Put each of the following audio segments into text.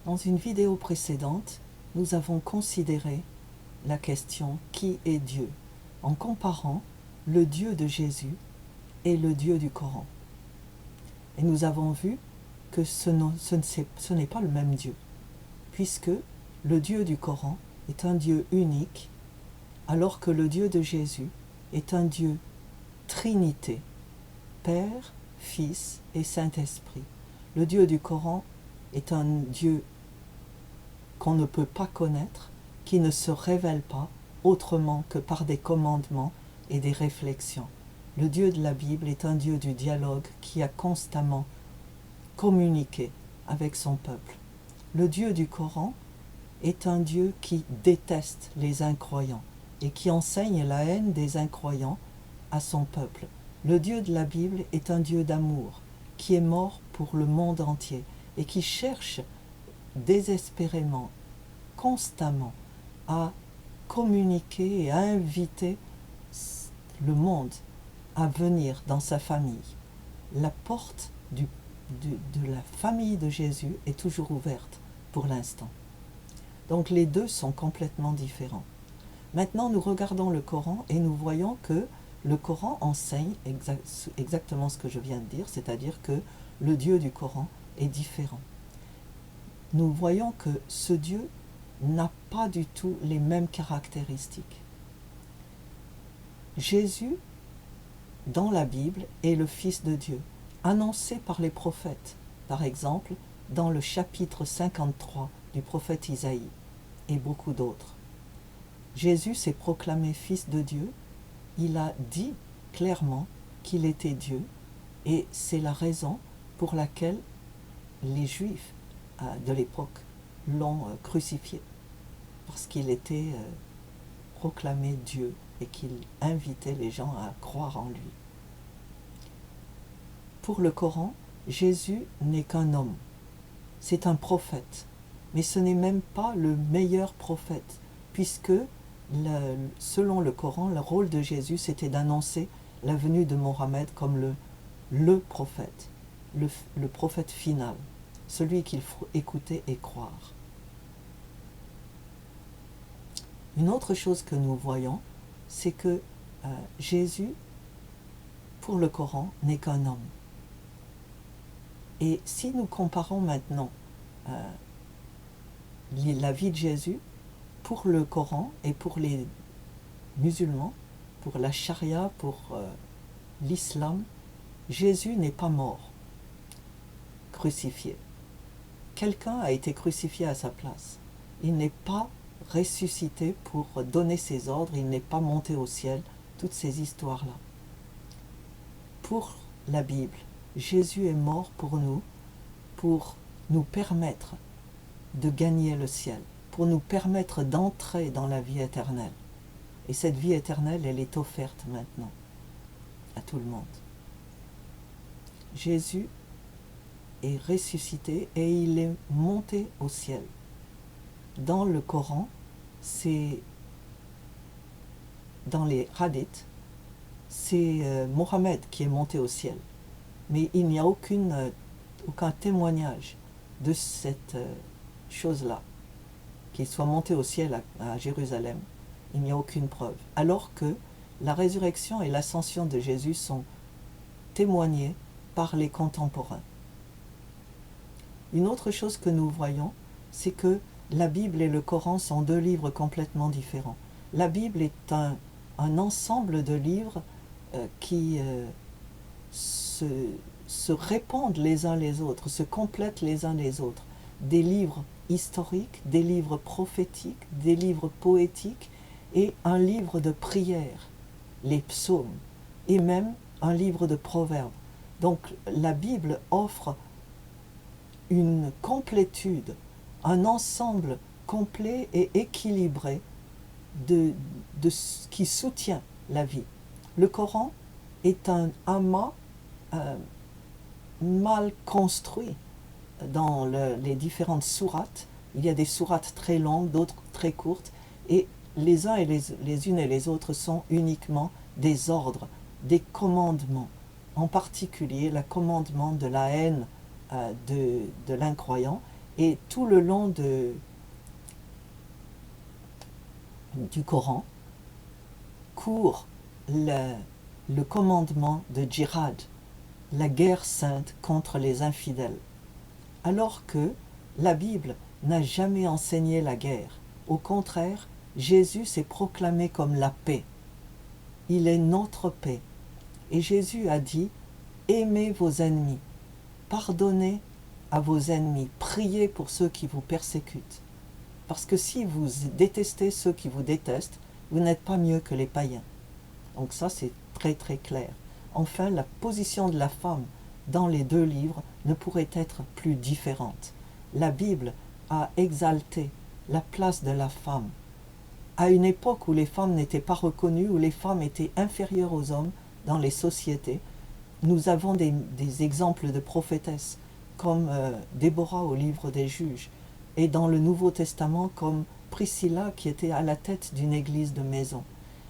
Dans une vidéo précédente, nous avons considéré la question « Qui est Dieu ?», en comparant le Dieu de Jésus et le Dieu du Coran. Et nous avons vu que ce n'est pas le même Dieu, puisque le Dieu du Coran est un Dieu unique, alors que le Dieu de Jésus est un Dieu Trinité, Père, Fils et Saint-Esprit. Le Dieu du Coran est un Dieu qu'on ne peut pas connaître, qui ne se révèle pas autrement que par des commandements et des réflexions. Le Dieu de la Bible est un Dieu du dialogue qui a constamment communiqué avec son peuple. Le Dieu du Coran est un Dieu qui déteste les incroyants et qui enseigne la haine des incroyants à son peuple. Le Dieu de la Bible est un Dieu d'amour qui est mort pour le monde entier et qui cherche désespérément, constamment, à communiquer et à inviter le monde à venir dans sa famille. La porte de la famille de Jésus est toujours ouverte pour l'instant. Donc les deux sont complètement différents. Maintenant, nous regardons le Coran et nous voyons que le Coran enseigne exactement ce que je viens de dire, c'est-à-dire que le Dieu du Coran est différent. Nous voyons que ce Dieu n'a pas du tout les mêmes caractéristiques. Jésus, dans la Bible, est le Fils de Dieu, annoncé par les prophètes, par exemple dans le chapitre 53 du prophète Isaïe et beaucoup d'autres. Jésus s'est proclamé Fils de Dieu, il a dit clairement qu'il était Dieu et c'est la raison pour laquelle les Juifs de l'époque l'ont crucifié, parce qu'il était proclamé Dieu et qu'il invitait les gens à croire en lui. Pour le Coran, Jésus n'est qu'un homme, c'est un prophète, mais ce n'est même pas le meilleur prophète, puisque selon le Coran, le rôle de Jésus c'était d'annoncer la venue de Mohammed comme le prophète, le prophète final, celui qu'il faut écouter et croire. Une autre chose que nous voyons, c'est que Jésus, pour le Coran, n'est qu'un homme. Et si nous comparons maintenant la vie de Jésus, pour le Coran et pour les musulmans, pour la charia, pour l'islam, Jésus n'est pas mort, crucifié. Quelqu'un a été crucifié à sa place. Il n'est pas ressuscité pour donner ses ordres, il n'est pas monté au ciel, toutes ces histoires-là. Pour la Bible, Jésus est mort pour nous permettre de gagner le ciel, pour nous permettre d'entrer dans la vie éternelle. Et cette vie éternelle, elle est offerte maintenant à tout le monde. Jésus est ressuscité et il est monté au ciel. Dans le Coran, dans les hadiths, c'est Mohammed qui est monté au ciel. Mais il n'y a aucun témoignage de cette chose-là, qu'il soit monté au ciel à Jérusalem. Il n'y a aucune preuve. Alors que la résurrection et l'ascension de Jésus sont témoignées par les contemporains. Une autre chose que nous voyons, c'est que la Bible et le Coran sont deux livres complètement différents. La Bible est un ensemble de livres qui se répondent les uns les autres, se complètent les uns les autres. Des livres historiques, des livres prophétiques, des livres poétiques et un livre de prières, les psaumes, et même un livre de proverbes. Donc la Bible offre une complétude, un ensemble complet et équilibré de ce qui soutient la vie. Le Coran est un amas mal construit dans les différentes sourates. Il y a des sourates très longues, d'autres très courtes, et les uns et les unes et les autres sont uniquement des ordres, des commandements, en particulier le commandement de la haine de l'incroyant Et tout le long du Coran court le commandement de djihad, la guerre sainte contre les infidèles, alors que la Bible n'a jamais enseigné la guerre. Au contraire, Jésus s'est proclamé comme la paix. Il est notre paix. Et Jésus a dit, aimez vos ennemis, pardonnez à vos ennemis, priez pour ceux qui vous persécutent. Parce que si vous détestez ceux qui vous détestent, vous n'êtes pas mieux que les païens. Donc ça, c'est très très clair. Enfin, la position de la femme dans les deux livres ne pourrait être plus différente. La Bible a exalté la place de la femme. À une époque où les femmes n'étaient pas reconnues, où les femmes étaient inférieures aux hommes dans les sociétés, nous avons des exemples de prophétesses, comme Déborah au livre des Juges, et dans le Nouveau Testament comme Priscilla qui était à la tête d'une église de maison.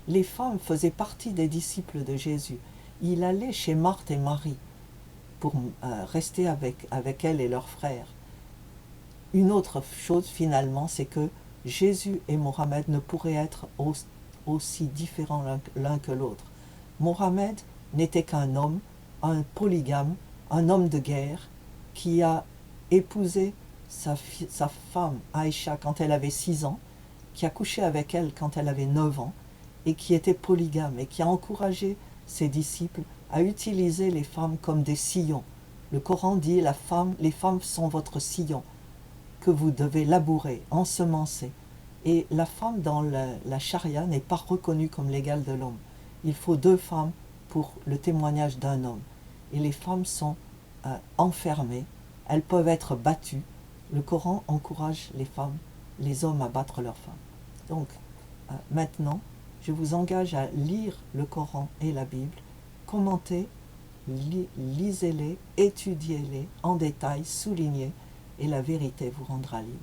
Les femmes faisaient partie des disciples de Jésus. Il allait chez Marthe et Marie pour rester avec elles et leurs frères. Une autre chose finalement, c'est que Jésus et Mohammed ne pourraient être aussi différents l'un que l'autre. Mohammed n'était qu'un homme, un polygame, un homme de guerre qui a épousé sa femme Aïcha quand elle avait 6 ans, qui a couché avec elle quand elle avait 9 ans, et qui était polygame, et qui a encouragé ses disciples à utiliser les femmes comme des sillons. Le Coran dit, les femmes sont votre sillon, que vous devez labourer, ensemencer. Et la femme dans la charia n'est pas reconnue comme l'égale de l'homme. Il faut 2 femmes pour le témoignage d'un homme. Et les femmes sont enfermées, elles peuvent être battues. Le Coran encourage les femmes, les hommes à battre leurs femmes. Donc, maintenant, je vous engage à lire le Coran et la Bible, commentez, lisez-les, étudiez-les en détail, soulignez, et la vérité vous rendra libre.